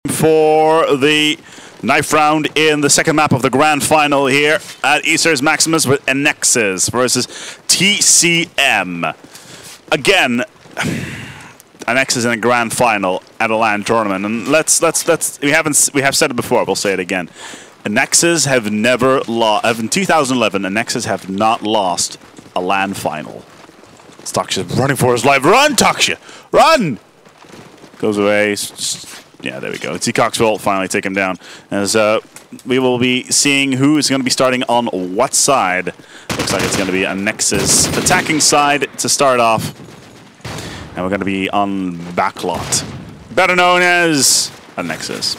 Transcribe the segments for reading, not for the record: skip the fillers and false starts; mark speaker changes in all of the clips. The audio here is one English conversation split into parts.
Speaker 1: For the knife round in the second map of the grand final here at Easter's Maximus with Anexis versus TCM. Again, Anexis in a grand final at a LAN tournament, and we have said it before. We'll say it again. Anexis have never lost. In 2011, Anexis have not lost a LAN final. Taksha running for his life. Run, Taksha! Run! Goes away. Yeah, there we go. T-Cox will finally take him down. As we will be seeing who is going to be starting on what side. Looks like it's going to be Anexis attacking side to start off. And we're going to be on backlot. Better known as Anexis.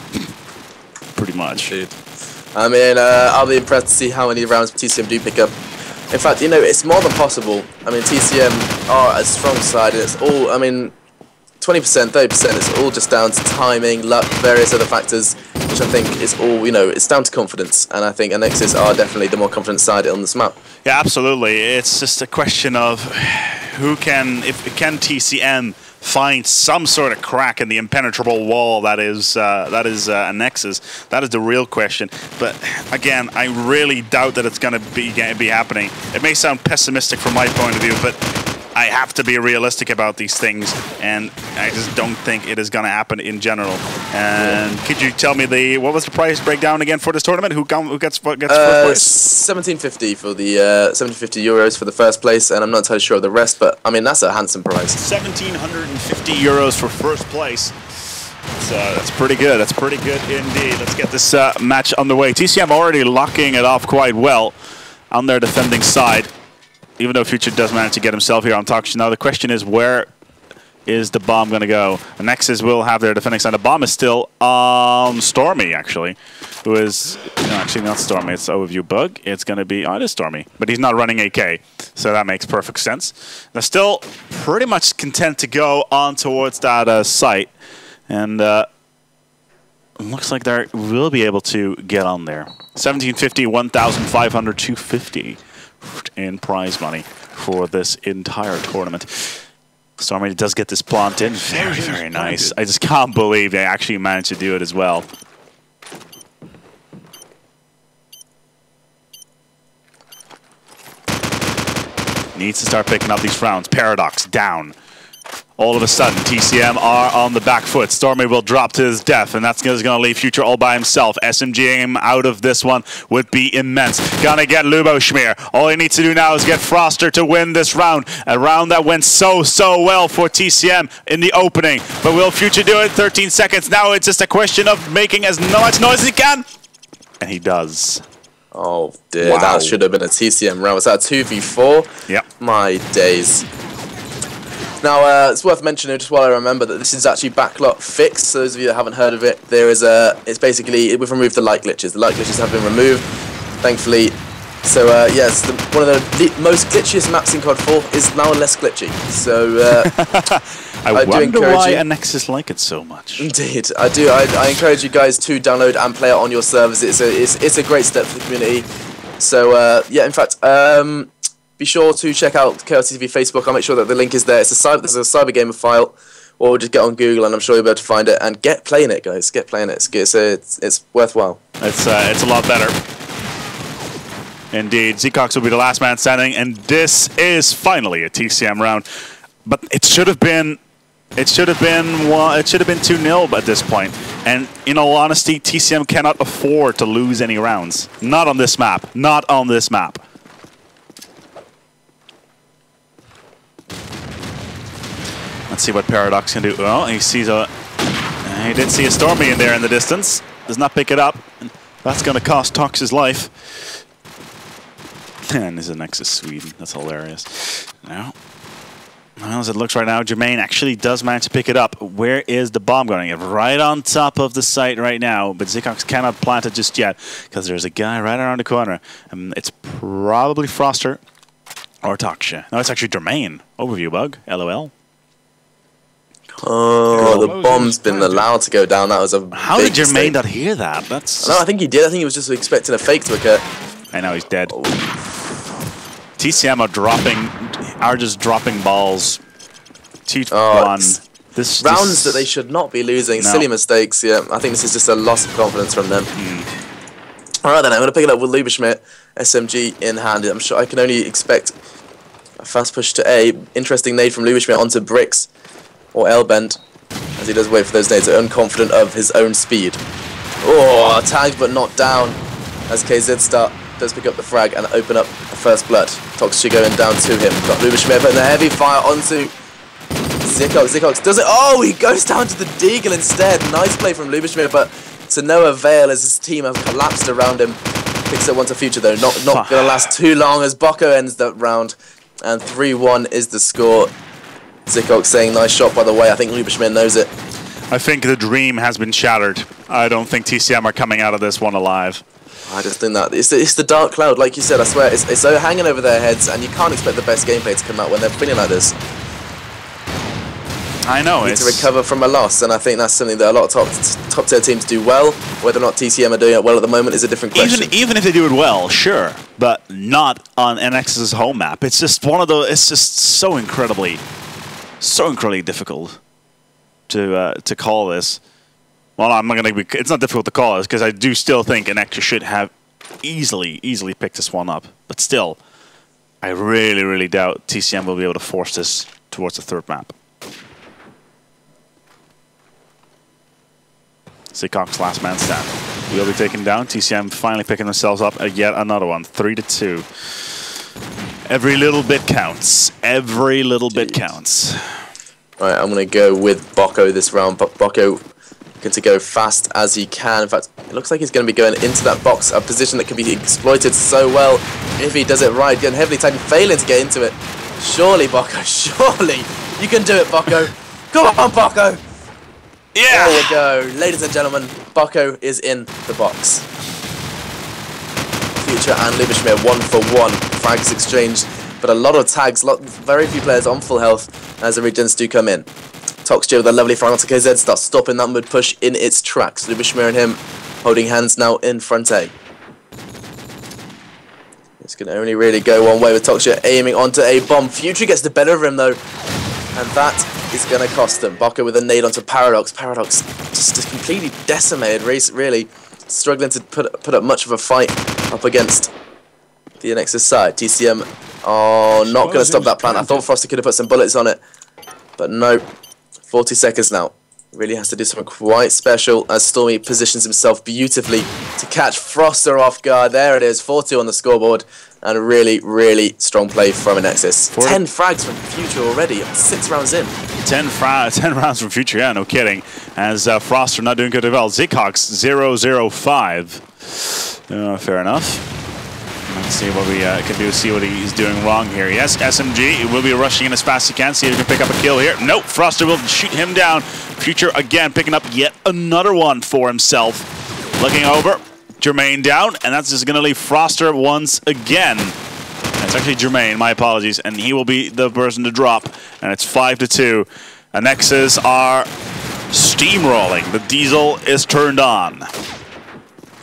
Speaker 1: Pretty much.
Speaker 2: Dude. I mean, I'll be impressed to see how many rounds TCM do pick up. In fact, you know, it's more than possible. I mean, TCM are a strong side, and it's all, I mean, 20%, 30%, it's all just down to timing, luck, various other factors, which I think is all, you know, it's down to confidence. And I think Anexis are definitely the more confident side on this map.
Speaker 1: Yeah, absolutely. It's just a question of who can TCM find some sort of crack in the impenetrable wall that is Anexis. That is the real question. But again, I really doubt that it's going to be happening. It may sound pessimistic from my point of view, but I have to be realistic about these things, and I just don't think it is going to happen in general. And could you tell me what was the price breakdown again for this tournament? Who gets first place?
Speaker 2: 1750 for the 1750 euros for the first place, and I'm not entirely sure of the rest, but I mean that's a handsome price.
Speaker 1: 1750 euros for first place. So that's pretty good. That's pretty good indeed. Let's get this match underway. TCM already locking it off quite well on their defending side. Even though Future does manage to get himself here on Taksha. Now the question is, where is the bomb going to go? Anexis will have their defending side. The bomb is still on Stormy, actually. Who is, no, actually not Stormy, it's Overview Bug. It's going to be, oh, it is Stormy. But he's not running AK, so that makes perfect sense. They're still pretty much content to go on towards that site. And looks like they will be able to get on there. 1750, 1,500, 250. In prize money for this entire tournament. Stormy does get this plant in. Very, very nice. I just can't believe they actually managed to do it as well. Needs to start picking up these rounds. Paradox down. All of a sudden, TCM are on the back foot. Stormy will drop to his death, and that's going to leave Future all by himself. SMGing him out of this one would be immense. Gonna get Lubo Schmear. All he needs to do now is get Froster to win this round. A round that went so well for TCM in the opening. But will Future do it? 13 seconds. Now it's just a question of making as much noise as he can. And he does.
Speaker 2: Oh, dear. Wow. That should have been a TCM round. Was that a 2v4?
Speaker 1: Yep.
Speaker 2: My days. Now, it's worth mentioning, just while I remember, that this is actually backlot fixed. So those of you that haven't heard of it, there is it's basically, we've removed the light glitches. The light glitches have been removed, thankfully. So, yes, one of the most glitchiest maps in COD 4 is now less glitchy. So,
Speaker 1: I wonder why Anexis like it so much.
Speaker 2: Indeed, I do. I encourage you guys to download and play it on your servers. It's a great step for the community. So, yeah, in fact, be sure to check out KLTV Facebook. I'll make sure that the link is there. There's a Cyber Gamer file, or just get on Google, and I'm sure you'll be able to find it. And get playing it, guys. Get playing it. It's worthwhile.
Speaker 1: It's a lot better. Indeed, Zcox will be the last man standing, and this is finally a TCM round. But it should have been 2-0 at this point. And in all honesty, TCM cannot afford to lose any rounds. Not on this map. Not on this map. Let's see what Paradox can do. Well, he sees he did see a Stormy in there in the distance. Does not pick it up. And that's going to cost Tox his life. And this is Anexis Sweden. That's hilarious. Now, well, as it looks right now, Jermaine actually does manage to pick it up. Where is the bomb going? Right on top of the site right now, but Zcox cannot plant it just yet because there's a guy right around the corner. It's probably Froster or Taksha. No, it's actually Jermaine. Overview Bug. LOL.
Speaker 2: Oh, the bomb's been allowed to go down. That was a
Speaker 1: How did Jermaine not hear that? That's
Speaker 2: no, I think he did. I think he was just expecting a fake to occur.
Speaker 1: I know, he's dead. Oh. TCM are just dropping balls. T1.
Speaker 2: Rounds that they should not be losing. No. Silly mistakes. Yeah, I think this is just a loss of confidence from them. Alright then, I'm going to pick it up with Lieberschmidt, SMG in hand. I'm sure I can only expect a fast push to A. Interesting nade from Lieberschmidt onto bricks or L-bend, as he does wait for those nades, unconfident of his own speed. Oh, tagged but not down, as KZ Star does pick up the frag and open up the first blood. Toxic going down to him. Got Lieberschmidt putting the heavy fire onto Zikox. Zikox does it. Oh, he goes down to the Deagle instead. Nice play from Lieberschmidt, but to no avail as his team have collapsed around him. Picks up one to future though. Not going to last too long as Bocco ends that round. And 3-1 is the score. Zikox saying nice shot by the way. I think Lieberschmidt knows it.
Speaker 1: I think the dream has been shattered. I don't think TCM are coming out of this one alive.
Speaker 2: I just think that it's the dark cloud, like you said. I swear, it's hanging over their heads, and you can't expect the best gameplay to come out when they're feeling like this.
Speaker 1: I know.
Speaker 2: Need to recover from a loss, and I think that's something that a lot of top tier teams do well. Whether or not TCM are doing it well at the moment is a different question.
Speaker 1: Even if they do it well, sure, but not on Anexis' home map. It's just one of those. It's just so incredibly difficult to call this. Well, I'm not going to be. It's not difficult to call this because I do still think Anexis should have easily picked this one up. But still, I really doubt TCM will be able to force this towards the third map. Zikox last man stand will be taken down. TCM finally picking themselves up yet another one. 3-2. Every little bit counts. Every little bit counts.
Speaker 2: Alright, I'm going to go with Bocco this round. But Bocco going to go fast as he can. In fact, it looks like he's going to be going into that box, a position that can be exploited so well if he does it right. Getting heavily tagged, failing to get into it. Surely, Bocco, surely. You can do it, Bocco. Come on, Bocco.
Speaker 1: Yeah.
Speaker 2: There you go. Ladies and gentlemen, Bocco is in the box. Future and Lieberschmidt 1-for-1. Frags exchanged, but a lot of tags, very few players on full health as the regens do come in. Toxic with a lovely front onto KZ starts stopping that mid push in its tracks. Lieberschmidt and him holding hands now in front A. It's going to only really go one way with Toxic aiming onto a bomb. Future gets the better of him though, and that is going to cost them. Bocco with a nade onto Paradox. Paradox just completely decimated, really struggling to put up much of a fight up against the Anexis side. TCM not going to stop that plan. I thought Frosty could have put some bullets on it, but no. 40 seconds now. Really has to do something quite special as Stormy positions himself beautifully to catch Froster off guard. There it is, 4-2 on the scoreboard, and a really strong play from Anexis. 10 frags from Future already, 6 rounds in. 10
Speaker 1: rounds from Future, yeah, no kidding. As Froster not doing good as well. Zikox 0-0-5. Fair enough. Let's see what we can do, see what he's doing wrong here. Yes, SMG will be rushing in as fast as he can, see if he can pick up a kill here. Nope, Froster will shoot him down. Future again picking up yet another one for himself. Looking over, Jermaine down, and that's just going to leave Froster once again. It's actually Jermaine, my apologies, and he will be the person to drop, and it's 5-2. Anexis are steamrolling. The diesel is turned on.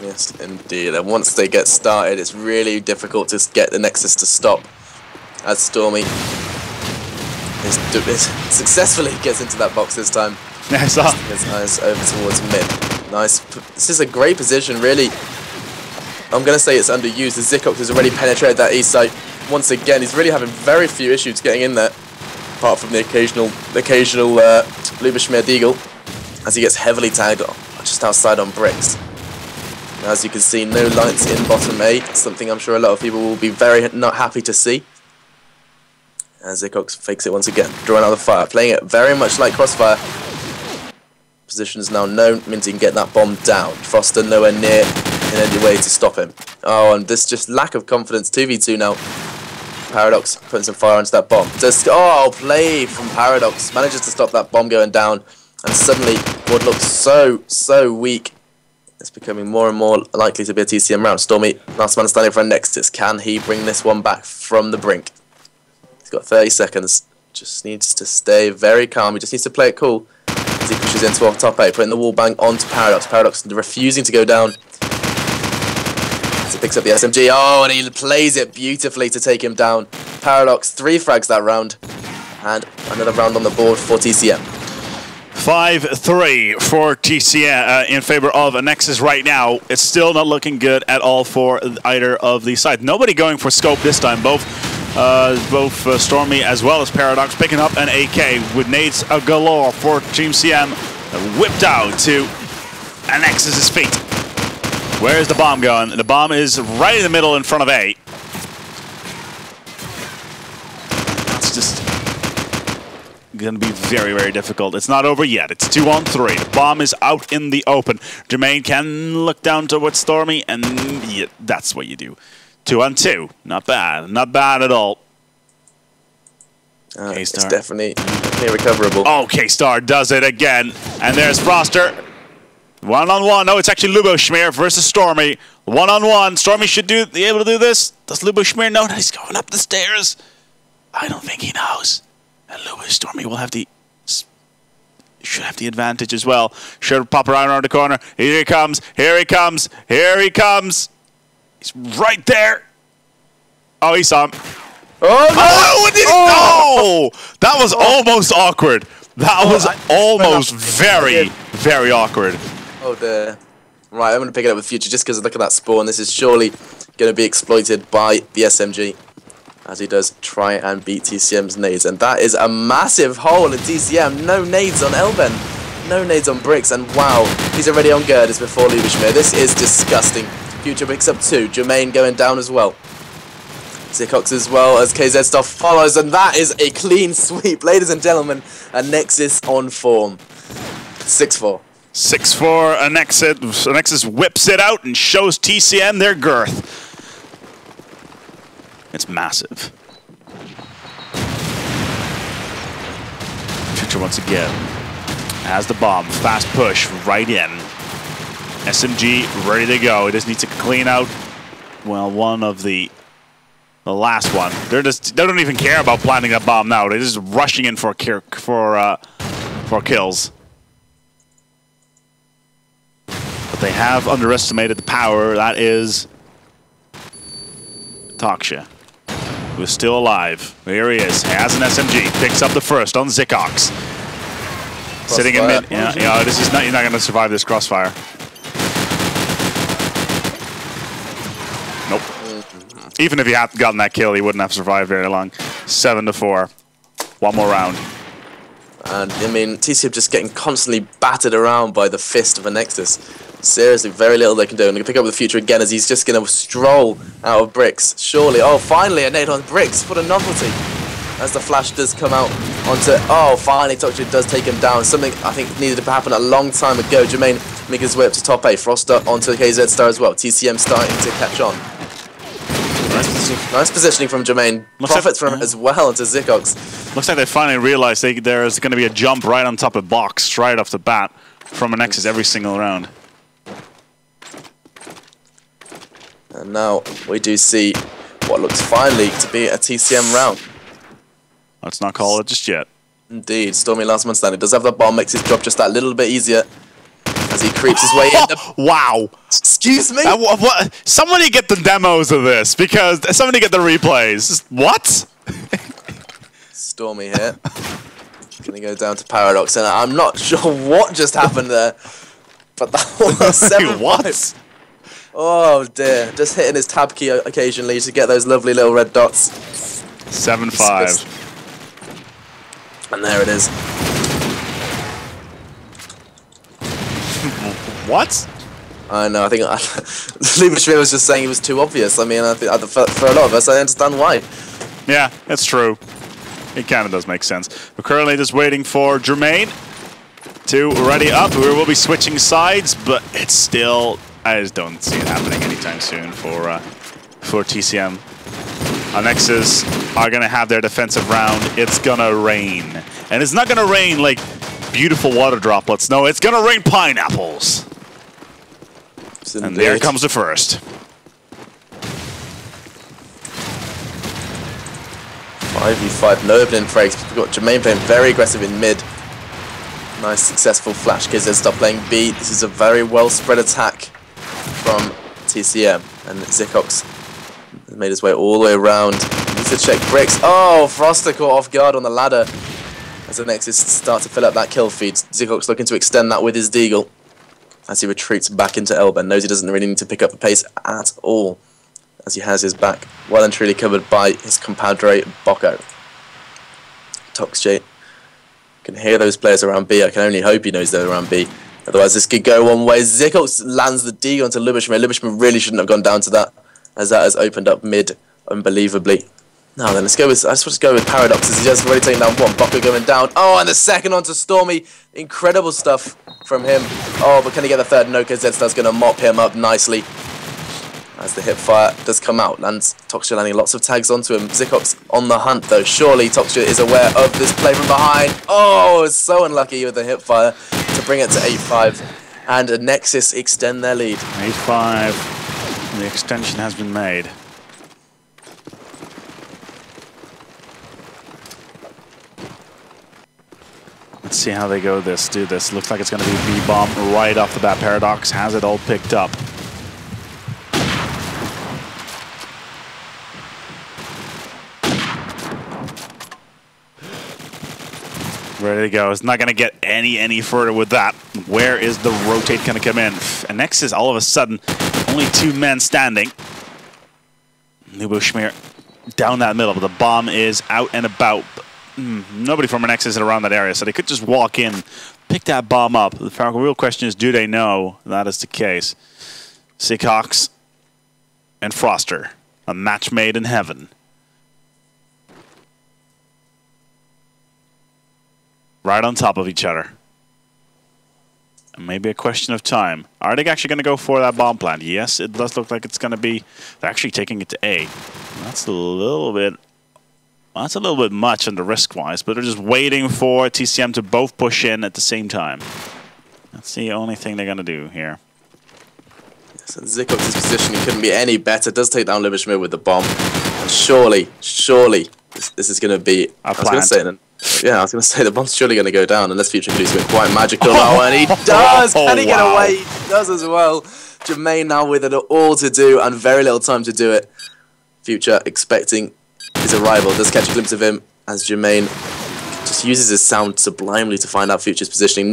Speaker 2: Yes, indeed. And once they get started, it's really difficult to get the Nexus to stop. As Stormy successfully gets into that box this time.
Speaker 1: Yeah, I saw.
Speaker 2: His eyes over towards mid. Nice. This is a great position, really. I'm going to say it's underused. As Zikox has already penetrated that east side. Once again, he's really having very few issues getting in there, apart from the occasional Lieberschmidt Deagle, as he gets heavily tagged just outside on bricks. As you can see, no lights in bottom 8, something I'm sure a lot of people will be very not happy to see. As Zikox fakes it once again, drawing out the fire, playing it very much like Crossfire. Position is now known, means he can get that bomb down. Froster nowhere near in any way to stop him. Oh, and this just lack of confidence, 2v2 now. Paradox putting some fire onto that bomb. Play from Paradox, manages to stop that bomb going down, and suddenly what looks so weak, it's becoming more and more likely to be a TCM round. Stormy, last man standing for Anexis. Can he bring this one back from the brink? He's got 30 seconds. Just needs to stay very calm. He just needs to play it cool as he pushes into our top 8, putting the wall bang onto Paradox. Paradox refusing to go down. As he picks up the SMG. Oh, and he plays it beautifully to take him down. Paradox, 3 frags that round. And another round on the board for TCM.
Speaker 1: 5-3 for TCM in favor of Anexis right now. It's still not looking good at all for either of these sides. Nobody going for scope this time. Both Stormy as well as Paradox picking up an AK with nades galore for Team CM. Whipped out to Anexis' feet. Where's the bomb going? The bomb is right in the middle in front of A. It's just going to be very, very difficult. It's not over yet. It's 2-on-3. The bomb is out in the open. Jermaine can look down towards Stormy, and yeah, that's what you do. 2-on-2. Not bad. Not bad at all.
Speaker 2: It's definitely recoverable.
Speaker 1: Oh, K-Star does it again. And there's Froster. 1-on-1. No, it's actually Luboschmier versus Stormy. 1-on-1. Stormy should be able to do this. Does Luboschmier know that he's going up the stairs? I don't think he knows. And Stormy will have should have the advantage as well. Should pop around the corner. Here he comes. Here he comes. Here he comes. He's right there. Oh, he saw him. Oh, no! That was almost awkward. That was almost very, very awkward.
Speaker 2: Oh, dear. Right, I'm going to pick it up with Future just because look at that spawn. This is surely going to be exploited by the SMG as he does try and beat TCM's nades. And that is a massive hole in TCM. No nades on Elben. No nades on Bricks. And wow, he's already on girders before Luboschmier. This is disgusting. Future picks up 2. Jermaine going down as well. Zikox as well as KZ Stuff follows, and that is a clean sweep, ladies and gentlemen. Anexis on form. 6-4.
Speaker 1: 6-4, Anexis whips it out and shows TCM their girth. It's massive. Future once again has the bomb. Fast push right in. SMG ready to go. He just needs to clean out, well, one of the last one. They don't even care about planting that bomb now. They're just rushing in for kills. But they have underestimated the power. That is Taksha, who is still alive. Here he is. Has an SMG. Picks up the first on Zikox. Sitting in mid. Yeah, this is not. You're not going to survive this crossfire. Nope. Even if he hadn't gotten that kill, he wouldn't have survived very long. 7-4. One more round.
Speaker 2: And, I mean, TCM just getting constantly battered around by the fist of Anexis. Seriously, very little they can do. And they can pick up the Future again as he's just going to stroll out of Bricks. Surely. Oh, finally, a nade on Bricks for the novelty. As the flash does come out onto... Oh, finally, Toxic does take him down. Something I think needed to happen a long time ago. Jermaine making his way up to top 8. Froster onto KZ Star as well. TCM starting to catch on. Nice positioning from Jermaine. Profits from it as well into Zikox.
Speaker 1: Looks like they finally realized there's going to be a jump right on top of box, right off the bat, from Anexis every single round.
Speaker 2: And now we do see what looks finally to be a TCM round.
Speaker 1: Let's not call it just yet.
Speaker 2: Indeed. Stormy last man standing. Does have the bomb, makes his job just that little bit easier as he creeps his way in.
Speaker 1: Wow.
Speaker 2: Excuse me?
Speaker 1: What? Somebody get the demos of this, because somebody get the replays. What?
Speaker 2: Stormy here. Gonna go down to Paradox, and I'm not sure what just happened there, but that was 7-5.
Speaker 1: What?
Speaker 2: Oh dear. Just hitting his tab key occasionally to get those lovely little red dots.
Speaker 1: 7-5.
Speaker 2: And there it is.
Speaker 1: What?
Speaker 2: I know, I think Luboschmier was just saying it was too obvious. I mean, I think for a lot of us, I understand why.
Speaker 1: Yeah, that's true. It kind of does make sense. We're currently just waiting for Jermaine to ready up. We will be switching sides, but it's still... I just don't see it happening anytime soon for TCM. Anexis are going to have their defensive round. It's going to rain. And it's not going to rain like beautiful water droplets. No, it's going to rain pineapples. And there comes the first.
Speaker 2: 5v5, no opening frags. We've got Jermaine playing very aggressive in mid. Nice successful flash. KZ stop playing B. This is a very well spread attack from TCM. And Zikox has made his way all the way around. Needs to check Bricks. Oh, Froster caught off guard on the ladder. as Anexis start to fill up that kill feed. Zikox looking to extend that with his Deagle as he retreats back into Elben. Knows he doesn't really need to pick up the pace at all, as he has his back well and truly covered by his compadre Bocco. Toxj can hear those players around B. I can only hope he knows they're around B. Otherwise, this could go one way. Zikox lands the Deagle onto Lubishman. Lubishman really shouldn't have gone down to that, as that has opened up mid unbelievably. Now then, let's just go with Paradox, as he has already taken down one. Bocco going down. Oh, and the second onto Stormy. Incredible stuff from him. Oh, but can he get the third? No, because Zed's going to mop him up nicely. As the hip fire does come out, lands Toxj landing lots of tags onto him. Zikox on the hunt though. Surely Toxj is aware of this play from behind. Oh, it's so unlucky with the hip fire to bring it to 8-5. And Anexis extend their lead.
Speaker 1: 8-5. The extension has been made. Let's see how they do this. Looks like it's going to be B-bomb right off the bat. Paradox has it all picked up. Ready to go. It's not going to get any further with that. Where is the rotate going to come in? Anexis, all of a sudden, only 2 men standing. Nubushmir down that middle, but the bomb is out and about. Nobody from Anexis is around that area, so they could just walk in, pick that bomb up. The real question is, do they know that is the case? Zikox and Froster, a match made in heaven. Right on top of each other. And maybe a question of time. Are they actually going to go for that bomb plant? Yes, it does look like it's going to be. They're actually taking it to A. That's a little bit much on the risk-wise, but they're just waiting for TCM to both push in at the same time. That's the only thing they're going to do here.
Speaker 2: Yes, and Zikox's positioning couldn't be any better. Does take down Lubishmir with the bomb. And surely, this is going to be
Speaker 1: a plant.
Speaker 2: Yeah, I was going to say the bomb's surely going to go down unless Future can do something quite magical. Oh, and he does! Can he get away? He does as well. Jermaine now with it all to do and very little time to do it. Future expecting his arrival. Does catch a glimpse of him as Jermaine just uses his sound sublimely to find out Future's positioning.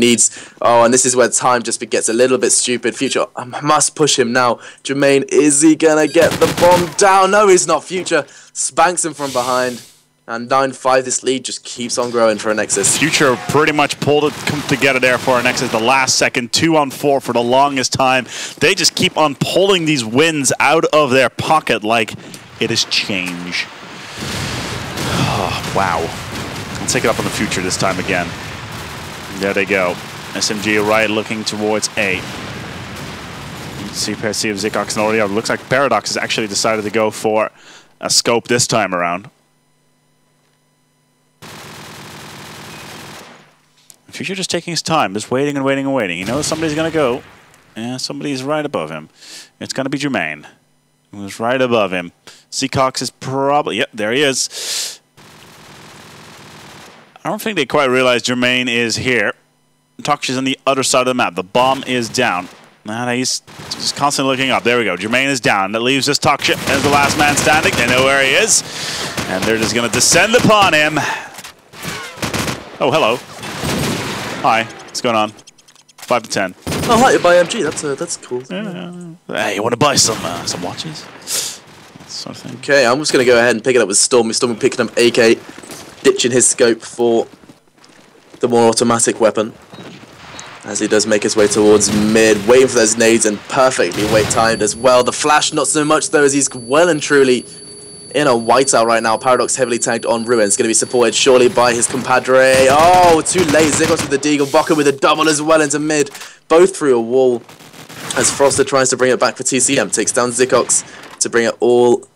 Speaker 2: And this is where time just gets a little bit stupid. Future, I must push him now. Jermaine, is he going to get the bomb down? No, he's not. Future spanks him from behind. And 9-5, this lead just keeps on growing for Anexis.
Speaker 1: Future pretty much pulled it together there for Anexis the last second. 2-on-4 for the longest time. They just keep on pulling these wins out of their pocket like it is change. Oh, wow. I'll take it up on the Future this time again. There they go. SMG right looking towards A. See if Zikox already out. Looks like Paradox has actually decided to go for a scope this time around. Future just taking his time, just waiting and waiting and waiting. He knows somebody's going to go. Yeah, somebody's right above him. It's going to be Jermaine, who's right above him. Zikox is probably... Yep, there he is. I don't think they quite realize Jermaine is here. Toxj is on the other side of the map. The bomb is down. And he's just constantly looking up. There we go. Jermaine is down. That leaves us Toxj as the last man standing. They know where he is. And they're just going to descend upon him. Oh, hello. Hi, what's going on? 5 to 10.
Speaker 2: Oh, hi, you buy MG. That's cool.
Speaker 1: Yeah. Hey, you want to buy some watches? That sort of thing.
Speaker 2: Okay, I'm just going to go ahead and pick it up with Stormy. Stormy picking up AK, ditching his scope for the more automatic weapon. As he does make his way towards mid, waiting for those nades and perfectly timed as well. The flash, not so much though, as he's well and truly in a whiteout right now. Paradox heavily tagged on Ruins. Going to be supported surely by his compadre. Oh, too late. Zikox with the Deagle. Bocco with a double as well into mid. Both through a wall. As Froster tries to bring it back for TCM. Takes down Zikox to bring it all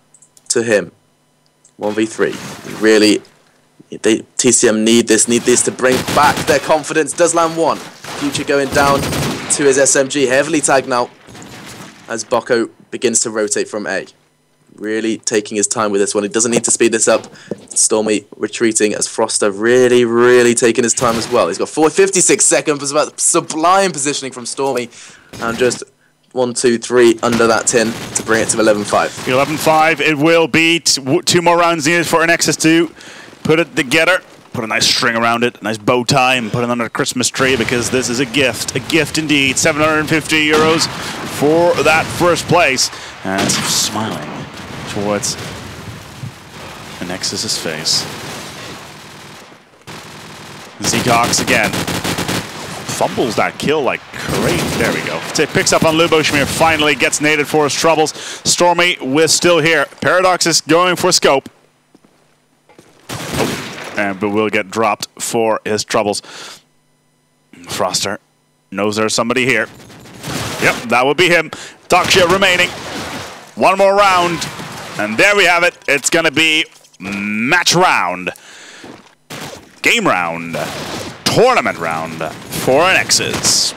Speaker 2: to him. 1v3. Really, TCM need this to bring back their confidence. Does land one. Future going down to his SMG. Heavily tagged now. As Bocco begins to rotate from A. Really taking his time with this one. He doesn't need to speed this up. Stormy retreating as Froster really taking his time as well. He's got 56 seconds. About sublime positioning from Stormy. And just 1, 2, 3 under that tin to bring it to 11-5.
Speaker 1: 11-5 it will be. 2 more rounds needed for Anexis to put it together. Put a nice string around it, a nice bow tie, and put it under the Christmas tree because this is a gift indeed. 750 euros for that first place. And smiling towards Anexis' face. Zecox again. Fumbles that kill like crazy. There we go. It picks up on Luboshmir, finally gets naded for his troubles. Stormy with still here. Paradox is going for scope. But will get dropped for his troubles. Froster knows there's somebody here. Yep, that would be him. Toxia remaining. One more round. And there we have it. It's going to be match round. Game round. Tournament round for Anexis.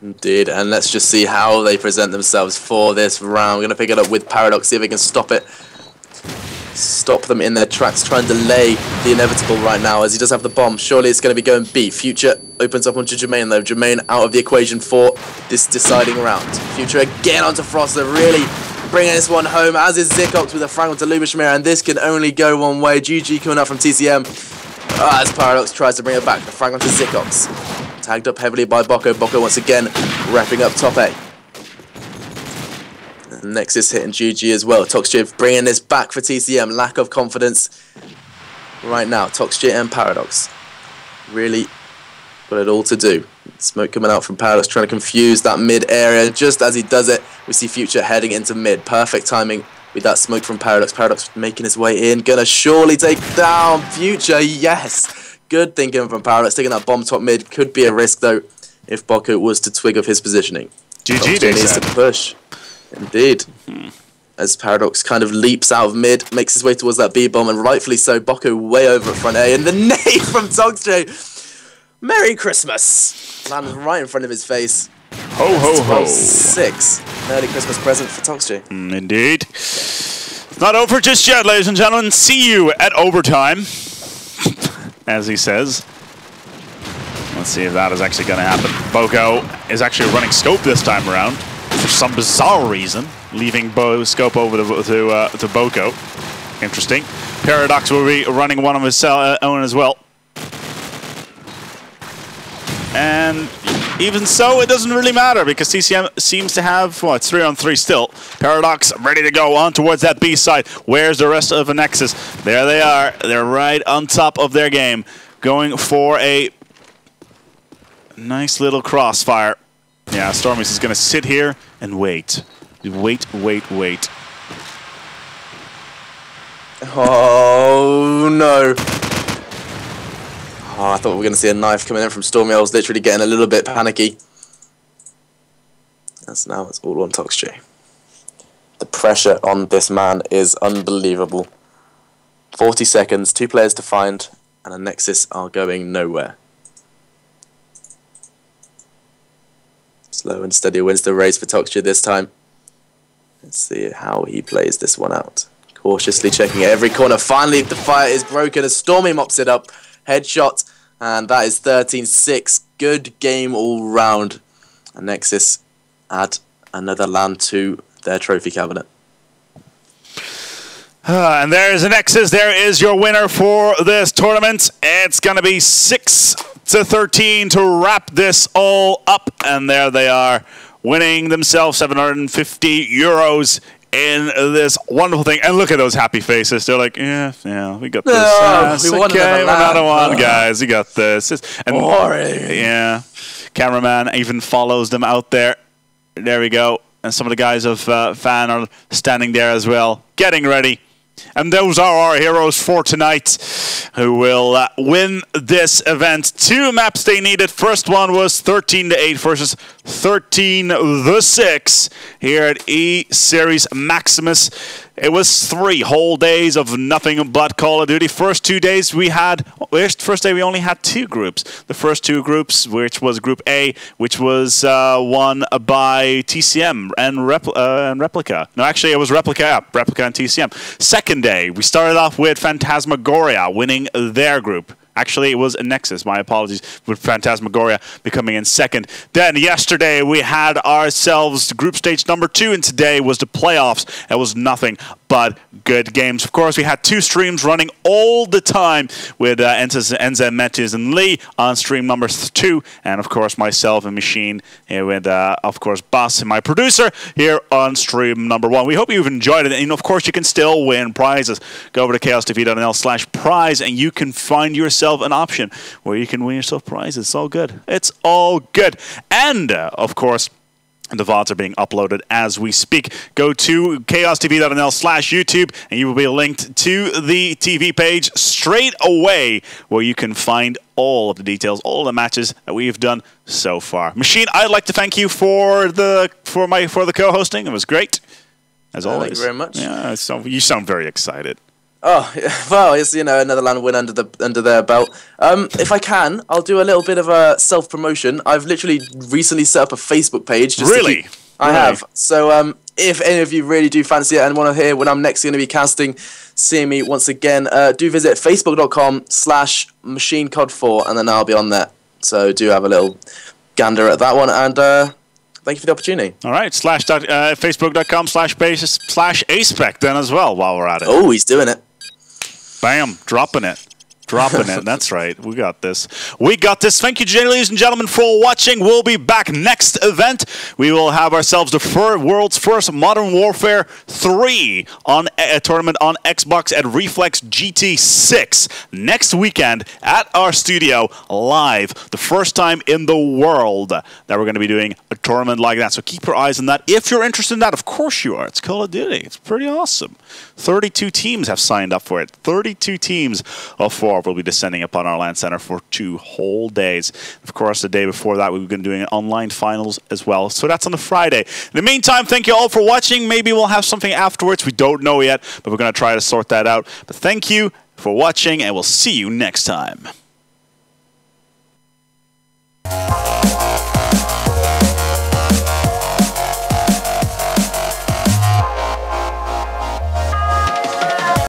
Speaker 2: Indeed, and let's just see how they present themselves for this round. We're going to pick it up with Paradox, see if we can stop it. Stop them in their tracks, try and delay the inevitable right now as he does have the bomb. Surely it's going to be going B. Future opens up onto Jermaine though. Jermaine out of the equation for this deciding round. Future again onto Froster, really bringing this one home, as is Zikox with a frag onto Lubashmir, and this can only go one way. GG coming up from TCM. As Paradox tries to bring it back, the frag onto Zikox. Tagged up heavily by Boko. Boko once again wrapping up top A. Nexus hitting GG as well. Toxj bringing this back for TCM. Lack of confidence right now. Toxj and Paradox really got it all to do. Smoke coming out from Paradox, trying to confuse that mid area. Just as he does it, we see Future heading into mid. Perfect timing with that smoke from Paradox. Paradox making his way in. Gonna surely take down Future. Yes. Good thinking from Paradox. Taking that bomb top mid. Could be a risk though if Boko was to twig of his positioning.
Speaker 1: GG
Speaker 2: needs to push. Indeed. As Paradox kind of leaps out of mid, makes his way towards that B bomb, and rightfully so. Boko way over at front A, and the nade from Toxj. Merry Christmas! Landed right in front of his face.
Speaker 1: Ho ho ho!
Speaker 2: 6. Early Christmas present for Toxj.
Speaker 1: Indeed. It's not over just yet, ladies and gentlemen. See you at overtime, as he says. Let's see if that is actually going to happen. Boko is actually running scope this time around. For some bizarre reason, leaving scope over to Boko. Interesting. Paradox will be running one of his own as well. And even so, it doesn't really matter because TCM seems to have, well, it's 3-on-3 still. Paradox ready to go on towards that B side. Where's the rest of Anexis? There they are. They're right on top of their game. Going for a nice little crossfire. Yeah, Stormies is going to sit here and wait. Wait.
Speaker 2: Oh, no. Oh, I thought we were going to see a knife coming in from Stormy. I was literally getting a little bit panicky. As now it's all on Toxj. The pressure on this man is unbelievable. 40 seconds, 2 players to find, and Anexis are going nowhere. Slow and steady wins the race for Toxj this time. Let's see how he plays this one out. Cautiously checking every corner. Finally, the fire is broken as Stormy mops it up. Headshot, and that is 13-6. Good game all round. Anexis add another land to their trophy cabinet.
Speaker 1: And there's Anexis. There is your winner for this tournament. It's going to be 6-13 to wrap this all up. And there they are, winning themselves 750 euros in this wonderful thing. And look at those happy faces. They're like, yeah, we got this.
Speaker 2: We won
Speaker 1: another one, guys. We got this. And
Speaker 2: boring.
Speaker 1: Yeah. Cameraman even follows them out there. There we go. And some of the guys of Fan are standing there as well, getting ready. And those are our heroes for tonight, who will win this event. 2 maps they needed. First one was 13-8 versus 13-6 here at E-Series Maximus. It was 3 whole days of nothing but Call of Duty. First 2 days we had, first day we only had 2 groups. The first 2 groups, which was Group A, which was won by TCM and Replica. No, actually it was Replica and TCM. Second day, we started off with Phantasmagoria winning their group. Actually, it was Anexis, my apologies, with Phantasmagoria becoming in second. Then yesterday we had ourselves group stage number 2, and today was the playoffs. It was nothing but good games. Of course, we had 2 streams running all the time with Enza, Metis, and Lee on stream number 2, and of course myself and Machine here with, of course, Bas, my producer, here on stream number 1. We hope you've enjoyed it, and of course you can still win prizes. Go over to chaostv.nl/prize, and you can find yourself an option where you can win yourself prizes. It's all good. It's all good. And, of course, the VODs are being uploaded as we speak. Go to chaostv.nl/YouTube, and you will be linked to the TV page straight away, where you can find all of the details, all of the matches that we've done so far. Machine, I'd like to thank you for the co-hosting. It was great, as always.
Speaker 2: Thank you very much.
Speaker 1: Yeah, so you sound very excited.
Speaker 2: Oh, well, it's, you know, another LAN win under their belt. If I can, I'll do a little bit of a self-promotion. I've literally recently set up a Facebook page.
Speaker 1: Really?
Speaker 2: I have. So if any of you really do fancy it and want to hear when I'm next going to be casting, seeing me once again, do visit facebook.com/machinecod4, and then I'll be on there. So do have a little gander at that one, and thank you for the opportunity.
Speaker 1: All right, facebook.com/aspec then as well, while we're at it.
Speaker 2: Oh, he's doing it.
Speaker 1: Bam, dropping it. Dropping it. That's right. We got this. We got this. Thank you, ladies and gentlemen, for watching. We'll be back next event. We will have ourselves the world's first Modern Warfare 3 on a tournament on Xbox at Reflex GT6 next weekend at our studio live. The first time in the world that we're going to be doing a tournament like that. So keep your eyes on that. If you're interested in that, of course you are. It's Call of Duty. It's pretty awesome. 32 teams have signed up for it. 32 teams of 4 will be descending upon our LAN center for 2 whole days. Of course, the day before that, we've been doing online finals as well. So that's on the Friday. In the meantime, thank you all for watching. Maybe we'll have something afterwards. We don't know yet, but we're going to try to sort that out. But thank you for watching, and we'll see you next time.